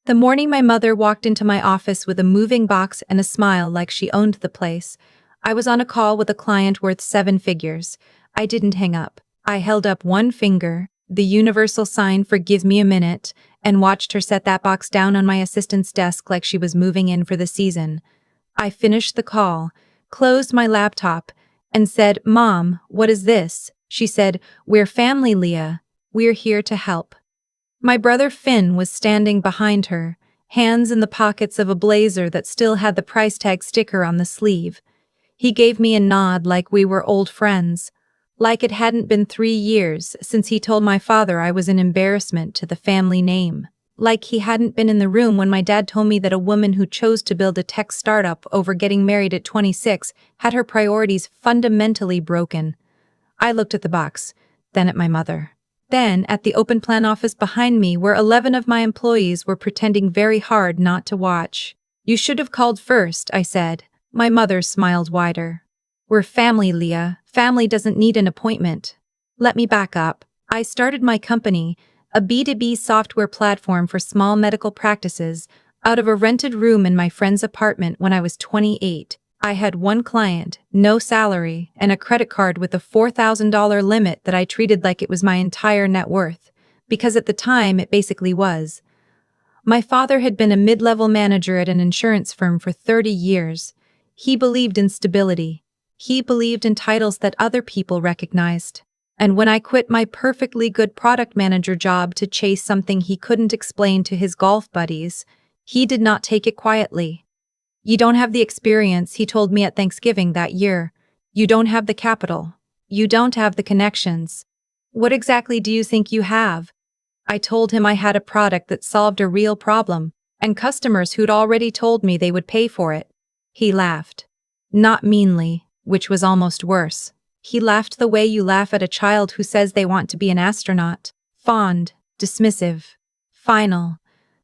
The morning my mother walked into my office with a moving box and a smile like she owned the place, I was on a call with a client worth 7 figures. I didn't hang up. I held up one finger, the universal sign for "give me a minute," and watched her set that box down on my assistant's desk like she was moving in for the season. I finished the call, closed my laptop, and said, "Mom, what is this?" She said, "We're family, Leah. We're here to help." My brother Finn was standing behind her, hands in the pockets of a blazer that still had the price tag sticker on the sleeve. He gave me a nod like we were old friends, like it hadn't been 3 years since he told my father I was an embarrassment to the family name, like he hadn't been in the room when my dad told me that a woman who chose to build a tech startup over getting married at 26 had her priorities fundamentally broken. I looked at the box, then at my mother. Then at the open plan office behind me where 11 of my employees were pretending very hard not to watch. "You should have called first," I said. My mother smiled wider. "We're family, Leah. Family doesn't need an appointment." Let me back up. I started my company, a B2B software platform for small medical practices, out of a rented room in my friend's apartment when I was 28. I had one client, no salary, and a credit card with a $4,000 limit that I treated like it was my entire net worth, because at the time it basically was. My father had been a mid-level manager at an insurance firm for 30 years. He believed in stability. He believed in titles that other people recognized. And when I quit my perfectly good product manager job to chase something he couldn't explain to his golf buddies, he did not take it quietly. "You don't have the experience," he told me at Thanksgiving that year. "You don't have the capital. You don't have the connections. What exactly do you think you have?" I told him I had a product that solved a real problem, and customers who'd already told me they would pay for it. He laughed. Not meanly, which was almost worse. He laughed the way you laugh at a child who says they want to be an astronaut. Fond, dismissive, final.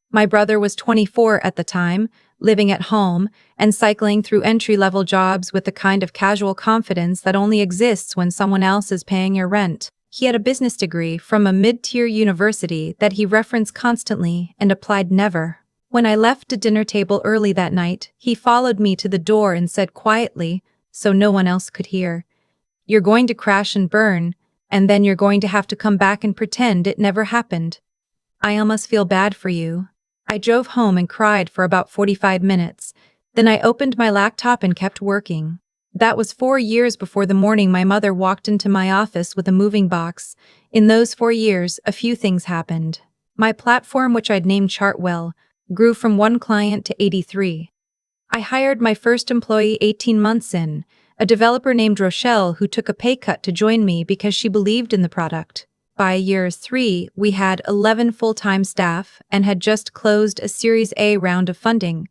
My brother was 24 at the time, living at home, and cycling through entry-level jobs with the kind of casual confidence that only exists when someone else is paying your rent. He had a business degree from a mid-tier university that he referenced constantly and applied never. When I left the dinner table early that night, he followed me to the door and said quietly, so no one else could hear, "You're going to crash and burn, and then you're going to have to come back and pretend it never happened. I almost feel bad for you." I drove home and cried for about 45 minutes. Then I opened my laptop and kept working. That was 4 years before the morning my mother walked into my office with a moving box. In those 4 years, a few things happened. My platform, which I'd named Chartwell, grew from 1 client to 83. I hired my first employee 18 months in, a developer named Rochelle who took a pay cut to join me because she believed in the product. By year 3, we had 11 full-time staff and had just closed a Series A round of funding.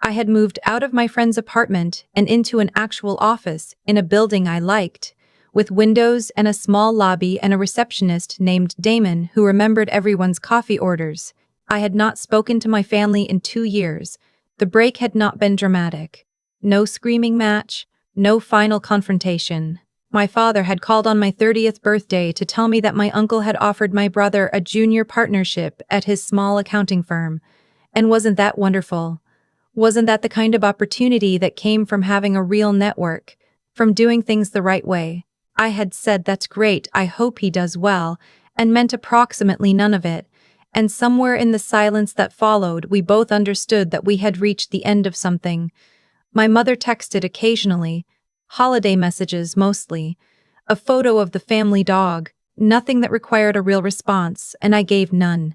I had moved out of my friend's apartment and into an actual office in a building I liked, with windows and a small lobby and a receptionist named Damon who remembered everyone's coffee orders. I had not spoken to my family in 2 years. The break had not been dramatic. No screaming match, no final confrontation. My father had called on my 30th birthday to tell me that my uncle had offered my brother a junior partnership at his small accounting firm. And wasn't that wonderful? Wasn't that the kind of opportunity that came from having a real network, from doing things the right way? I had said, "That's great, I hope he does well," and meant approximately none of it. And somewhere in the silence that followed, we both understood that we had reached the end of something. My mother texted occasionally, holiday messages mostly, a photo of the family dog, nothing that required a real response, and I gave none.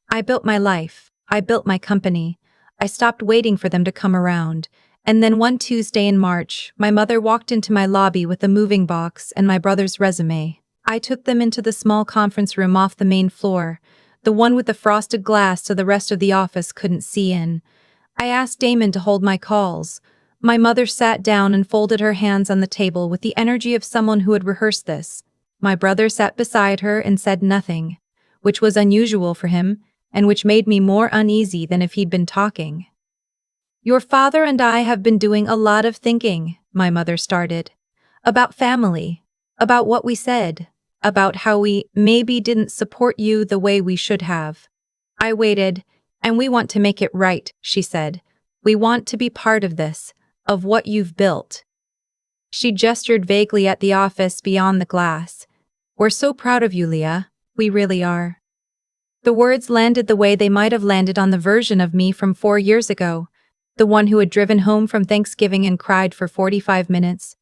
I built my life. I built my company. I stopped waiting for them to come around. And then one Tuesday in March, my mother walked into my lobby with a moving box and my brother's resume. I took them into the small conference room off the main floor, the one with the frosted glass so the rest of the office couldn't see in. I asked Damon to hold my calls. My mother sat down and folded her hands on the table with the energy of someone who had rehearsed this. My brother sat beside her and said nothing, which was unusual for him, and which made me more uneasy than if he'd been talking. "Your father and I have been doing a lot of thinking," my mother started. "About family, about what we said, about how we maybe didn't support you the way we should have." I waited, And we want to make it right, she said. We want to be part of this, of what you've built. She gestured vaguely at the office beyond the glass. We're so proud of you, Leah. We really are. The words landed the way they might have landed on the version of me from 4 years ago, the one who had driven home from Thanksgiving and cried for 45 minutes.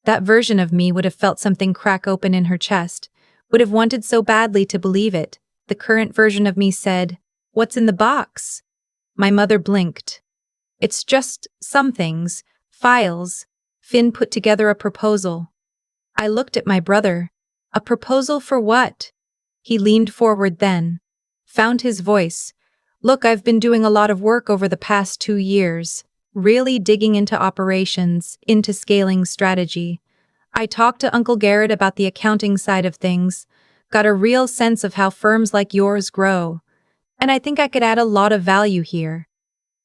That version of me would have felt something crack open in her chest, would have wanted so badly to believe it. The current version of me said, "What's in the box?" My mother blinked. "It's just some things, files." Finn put together a proposal. I looked at my brother. A proposal for what? He leaned forward then. Found his voice. "Look, I've been doing a lot of work over the past 2 years, really digging into operations, into scaling strategy. I talked to Uncle Garrett about the accounting side of things, got a real sense of how firms like yours grow. And I think I could add a lot of value here."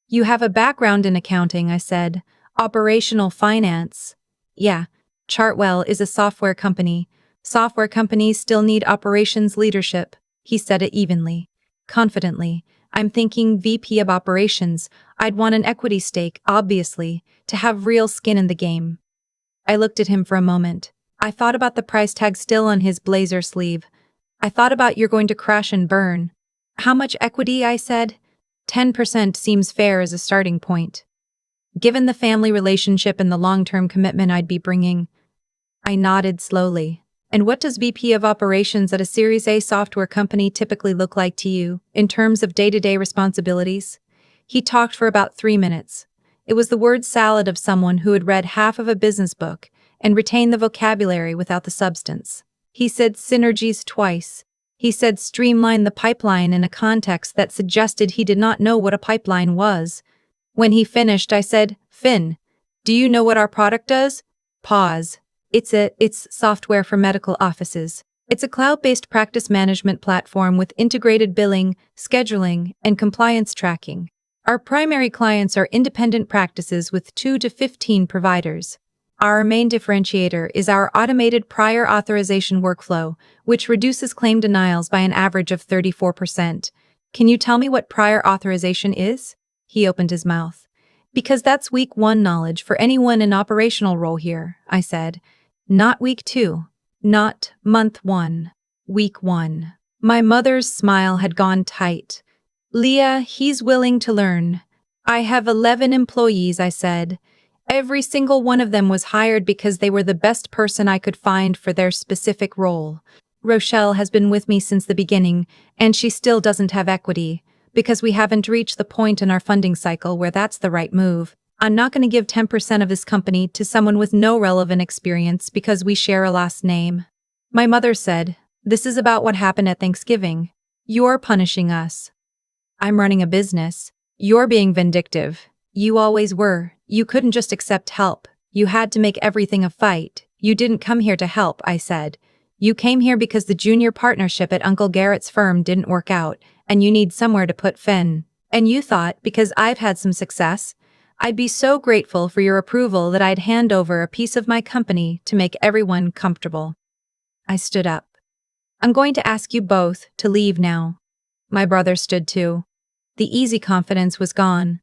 "You have a background in accounting," I said. "Operational finance." "Yeah, Chartwell is a software company. Software companies still need operations leadership," he said it evenly, confidently. "I'm thinking VP of operations. I'd want an equity stake, obviously, to have real skin in the game." I looked at him for a moment. I thought about the price tag still on his blazer sleeve. I thought about "you're going to crash and burn." "How much equity?" I said. 10% seems fair as a starting point. Given the family relationship and the long-term commitment I'd be bringing. I nodded slowly. "And what does VP of operations at a Series A software company typically look like to you, in terms of day-to-day responsibilities?" He talked for about 3 minutes. It was the word salad of someone who had read half of a business book and retained the vocabulary without the substance. He said synergies twice. He said streamline the pipeline in a context that suggested he did not know what a pipeline was. When he finished, I said, "Finn, do you know what our product does?" Pause. It's software for medical offices. It's a cloud-based practice management platform with integrated billing, scheduling, and compliance tracking. Our primary clients are independent practices with 2 to 15 providers. Our main differentiator is our automated prior authorization workflow, which reduces claim denials by an average of 34%. "Can you tell me what prior authorization is?" He opened his mouth. "Because that's week 1 knowledge for anyone in operational role here," I said. "Not week 2. Not month 1. Week 1. My mother's smile had gone tight. "Leah, he's willing to learn. I have 11 employees," I said. "Every single one of them was hired because they were the best person I could find for their specific role. Rochelle has been with me since the beginning, and she still doesn't have equity, because we haven't reached the point in our funding cycle where that's the right move. I'm not going to give 10% of this company to someone with no relevant experience because we share a last name." My mother said, "This is about what happened at Thanksgiving. You're punishing us. I'm running a business. You're being vindictive. You always were. You couldn't just accept help. You had to make everything a fight. You didn't come here to help," I said. "You came here because the junior partnership at Uncle Garrett's firm didn't work out, and you need somewhere to put Finn. And you thought, because I've had some success, I'd be so grateful for your approval that I'd hand over a piece of my company to make everyone comfortable." I stood up. "I'm going to ask you both to leave now." My brother stood too. The easy confidence was gone.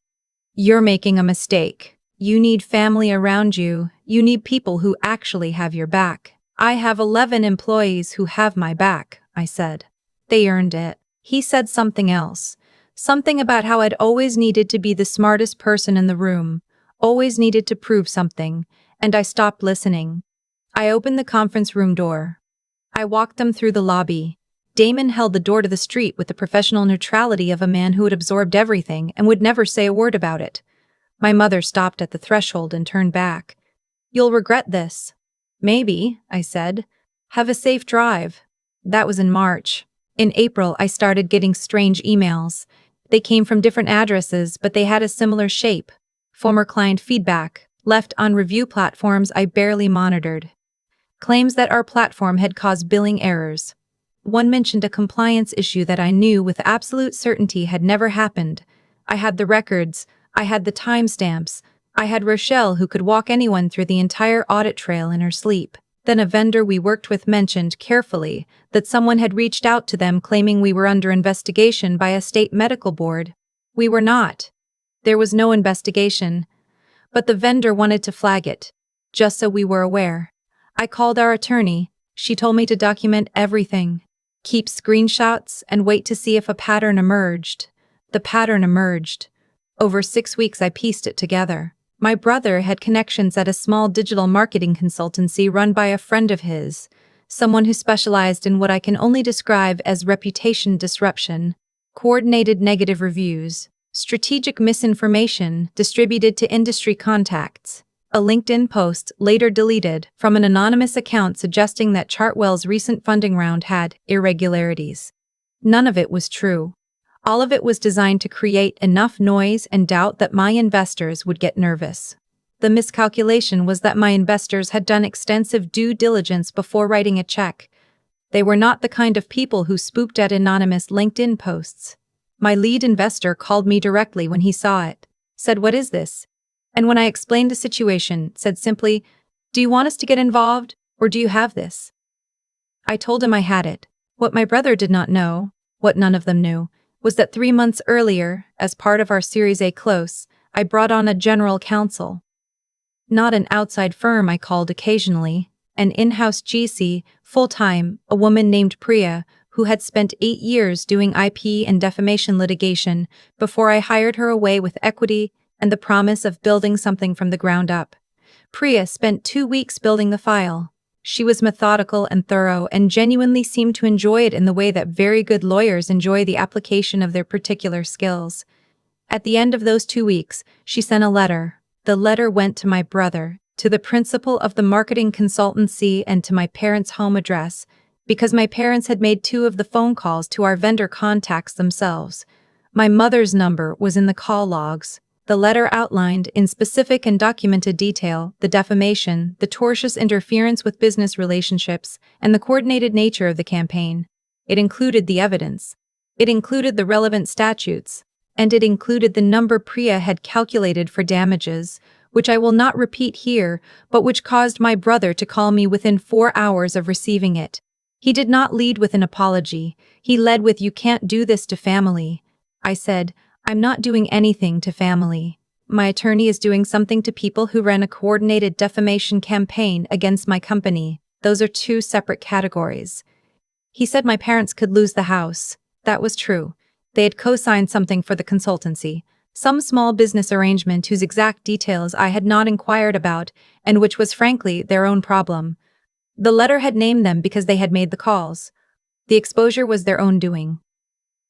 "You're making a mistake. You need family around you. You need people who actually have your back." "I have 11 employees who have my back," I said. "They earned it." He said something else. Something about how I'd always needed to be the smartest person in the room, always needed to prove something, and I stopped listening. I opened the conference room door. I walked them through the lobby. Damon held the door to the street with the professional neutrality of a man who had absorbed everything and would never say a word about it. My mother stopped at the threshold and turned back. "You'll regret this." "Maybe," I said. "Have a safe drive." That was in March. In April, I started getting strange emails. They came from different addresses, but they had a similar shape. Former client feedback, left on review platforms I barely monitored. Claims that our platform had caused billing errors. One mentioned a compliance issue that I knew with absolute certainty had never happened. I had the records, I had the timestamps, I had Rochelle who could walk anyone through the entire audit trail in her sleep. Then a vendor we worked with mentioned carefully that someone had reached out to them claiming we were under investigation by a state medical board. We were not. There was no investigation, but the vendor wanted to flag it, just so we were aware. I called our attorney. She told me to document everything, keep screenshots, and wait to see if a pattern emerged. The pattern emerged. Over 6 weeks I pieced it together. My brother had connections at a small digital marketing consultancy run by a friend of his, someone who specialized in what I can only describe as reputation disruption, coordinated negative reviews, strategic misinformation distributed to industry contacts. A LinkedIn post later deleted from an anonymous account suggesting that Chartwell's recent funding round had irregularities. None of it was true. All of it was designed to create enough noise and doubt that my investors would get nervous. The miscalculation was that my investors had done extensive due diligence before writing a check. They were not the kind of people who spooked at anonymous LinkedIn posts. My lead investor called me directly when he saw it, said, "What is this?" And when I explained the situation, said simply, "Do you want us to get involved, or do you have this?" I told him I had it. What my brother did not know, what none of them knew, was that 3 months earlier, as part of our Series A close, I brought on a general counsel. Not an outside firm I called occasionally, an in-house GC, full-time, a woman named Priya, who had spent 8 years doing IP and defamation litigation before I hired her away with equity and the promise of building something from the ground up. Priya spent 2 weeks building the file. She was methodical and thorough and genuinely seemed to enjoy it in the way that very good lawyers enjoy the application of their particular skills. At the end of those 2 weeks, she sent a letter. The letter went to my brother, to the principal of the marketing consultancy, and to my parents' home address, because my parents had made 2 of the phone calls to our vendor contacts themselves. My mother's number was in the call logs. The letter outlined, in specific and documented detail, the defamation, the tortious interference with business relationships, and the coordinated nature of the campaign. It included the evidence. It included the relevant statutes. And it included the number Priya had calculated for damages, which I will not repeat here, but which caused my brother to call me within 4 hours of receiving it. He did not lead with an apology. He led with, "You can't do this to family." I said, "I'm not doing anything to family. My attorney is doing something to people who ran a coordinated defamation campaign against my company. Those are 2 separate categories." He said my parents could lose the house. That was true. They had co-signed something for the consultancy, some small business arrangement whose exact details I had not inquired about, and which was frankly their own problem. The letter had named them because they had made the calls. The exposure was their own doing.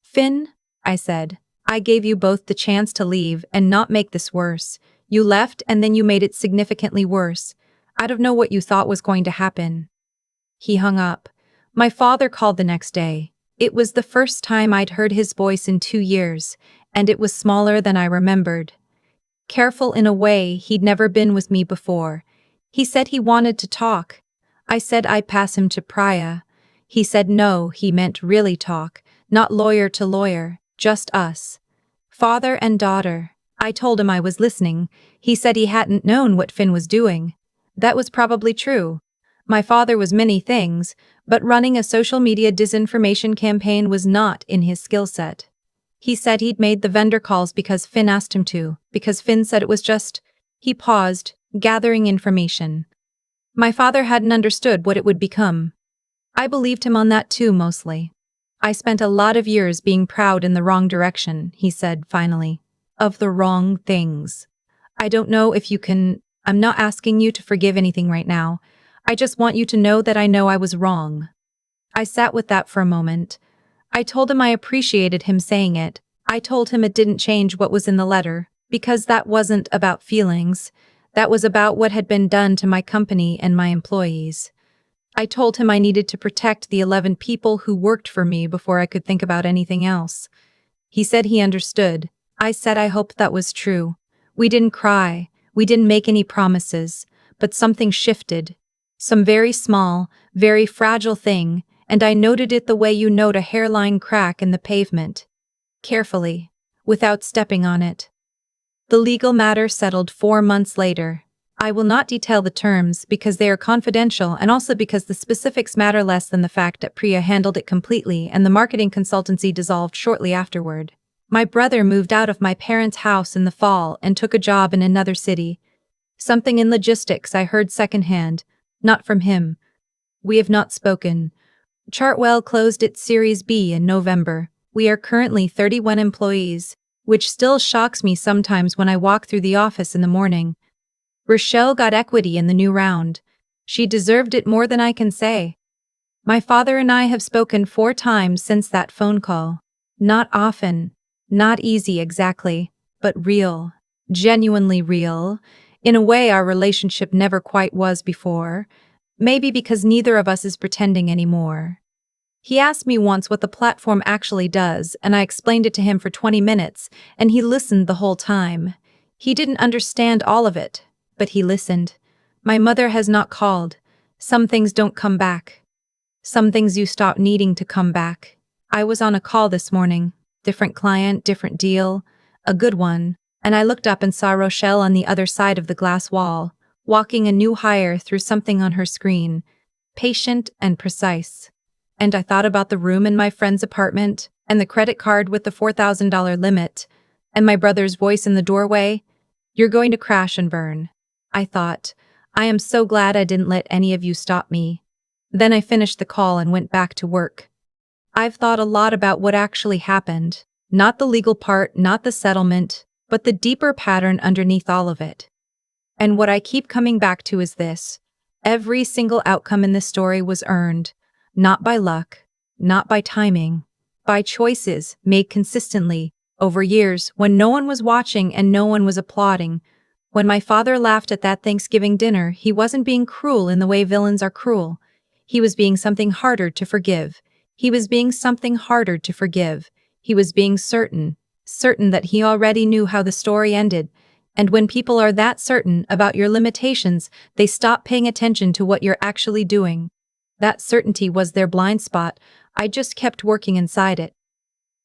"Finn," I said, "I gave you both the chance to leave and not make this worse. You left and then you made it significantly worse. I don't know what you thought was going to happen." He hung up. My father called the next day. It was the first time I'd heard his voice in 2 years, and it was smaller than I remembered. Careful in a way he'd never been with me before. He said he wanted to talk. I said I'd pass him to Priya. He said no, he meant really talk, not lawyer to lawyer, just us. Father and daughter. I told him I was listening. He said he hadn't known what Finn was doing. That was probably true. My father was many things, but running a social media disinformation campaign was not in his skill set. He said he'd made the vendor calls because Finn asked him to, because Finn said it was just. He paused, gathering information. My father hadn't understood what it would become. I believed him on that too, mostly. "I spent a lot of years being proud in the wrong direction," he said finally. "Of the wrong things. I don't know if you can. I'm not asking you to forgive anything right now. I just want you to know that I know I was wrong." I sat with that for a moment. I told him I appreciated him saying it. I told him it didn't change what was in the letter, because that wasn't about feelings. That was about what had been done to my company and my employees. I told him I needed to protect the 11 people who worked for me before I could think about anything else. He said he understood. I said I hoped that was true. We didn't cry. We didn't make any promises. But something shifted. Some very small, very fragile thing, and I noted it the way you note a hairline crack in the pavement. Carefully, without stepping on it. The legal matter settled 4 months later. I will not detail the terms because they are confidential and also because the specifics matter less than the fact that Priya handled it completely and the marketing consultancy dissolved shortly afterward. My brother moved out of my parents' house in the fall and took a job in another city. Something in logistics I heard secondhand, not from him. We have not spoken. Chartwell closed its Series B in November. We are currently 31 employees, which still shocks me sometimes when I walk through the office in the morning. Rochelle got equity in the new round. She deserved it more than I can say. My father and I have spoken 4 times since that phone call. Not often, not easy exactly, but real, genuinely real, in a way our relationship never quite was before, maybe because neither of us is pretending anymore. He asked me once what the platform actually does, and I explained it to him for 20 minutes, and he listened the whole time. He didn't understand all of it, but he listened. My mother has not called. Some things don't come back. Some things you stop needing to come back. I was on a call this morning. Different client, different deal. A good one. And I looked up and saw Rochelle on the other side of the glass wall, walking a new hire through something on her screen. Patient and precise. And I thought about the room in my friend's apartment, and the credit card with the $4,000 limit, and my brother's voice in the doorway. You're going to crash and burn. I thought, I am so glad I didn't let any of you stop me. Then I finished the call and went back to work. I've thought a lot about what actually happened. Not the legal part, not the settlement, but the deeper pattern underneath all of it. And what I keep coming back to is this. Every single outcome in this story was earned. Not by luck, not by timing, by choices made consistently, over years, when no one was watching and no one was applauding. When my father laughed at that Thanksgiving dinner, he wasn't being cruel in the way villains are cruel. He was being something harder to forgive. He was being something harder to forgive. He was being certain that he already knew how the story ended. And when people are that certain about your limitations, they stop paying attention to what you're actually doing. That certainty was their blind spot. I just kept working inside it.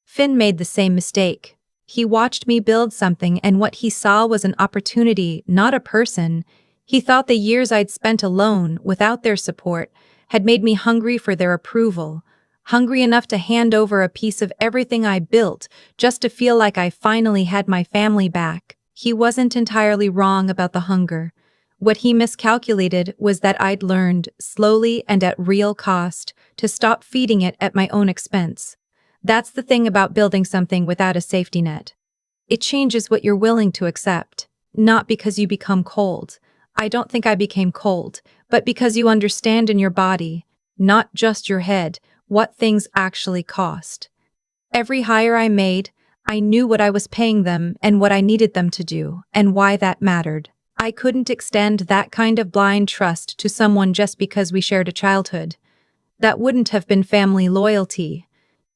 Finn made the same mistake. He watched me build something, and what he saw was an opportunity, not a person. He thought the years I'd spent alone, without their support, had made me hungry for their approval, hungry enough to hand over a piece of everything I built, just to feel like I finally had my family back. He wasn't entirely wrong about the hunger. What he miscalculated was that I'd learned, slowly and at real cost, to stop feeding it at my own expense. That's the thing about building something without a safety net. It changes what you're willing to accept, not because you become cold. I don't think I became cold, but because you understand in your body, not just your head, what things actually cost. Every hire I made, I knew what I was paying them and what I needed them to do, and why that mattered. I couldn't extend that kind of blind trust to someone just because we shared a childhood. That wouldn't have been family loyalty.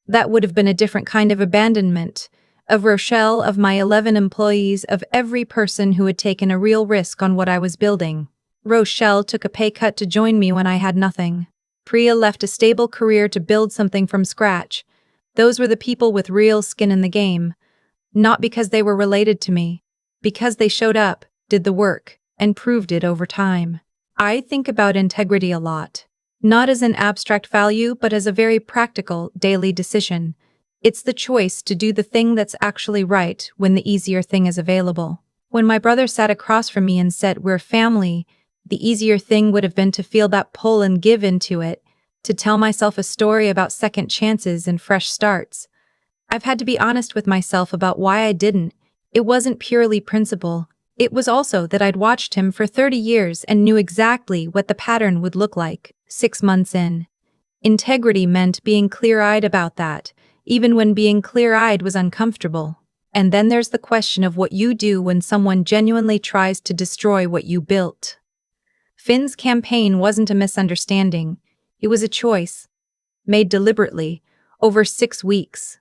That would have been a different kind of abandonment. Of Rochelle, of my 11 employees, of every person who had taken a real risk on what I was building. Rochelle took a pay cut to join me when I had nothing. Priya left a stable career to build something from scratch. Those were the people with real skin in the game. Not because they were related to me. Because they showed up, did the work, and proved it over time. I think about integrity a lot. Not as an abstract value, but as a very practical, daily decision. It's the choice to do the thing that's actually right when the easier thing is available. When my brother sat across from me and said, "We're family," the easier thing would have been to feel that pull and give into it, to tell myself a story about second chances and fresh starts. I've had to be honest with myself about why I didn't. It wasn't purely principle. It was also that I'd watched him for 30 years and knew exactly what the pattern would look like, 6 months in. Integrity meant being clear-eyed about that, even when being clear-eyed was uncomfortable. And then there's the question of what you do when someone genuinely tries to destroy what you built. Finn's campaign wasn't a misunderstanding. It was a choice, made deliberately, over 6 weeks.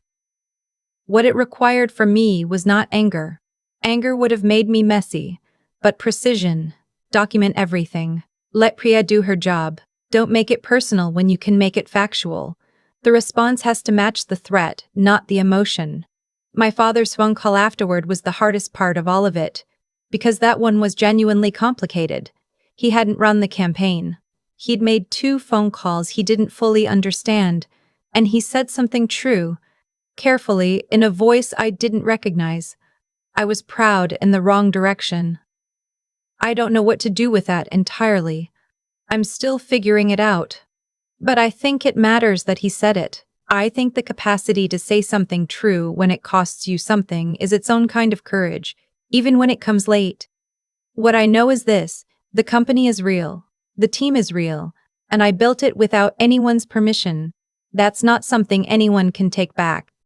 What it required from me was not anger. Anger would have made me messy, but precision. Document everything. Let Priya do her job. Don't make it personal when you can make it factual. The response has to match the threat, not the emotion. My father's phone call afterward was the hardest part of all of it, because that one was genuinely complicated. He hadn't run the campaign. He'd made 2 phone calls he didn't fully understand, and he said something true. carefully, in a voice I didn't recognize. I was proud in the wrong direction. I don't know what to do with that entirely. I'm still figuring it out. But I think it matters that he said it. I think the capacity to say something true when it costs you something is its own kind of courage, even when it comes late. What I know is this: the company is real, the team is real, and I built it without anyone's permission. That's not something anyone can take back.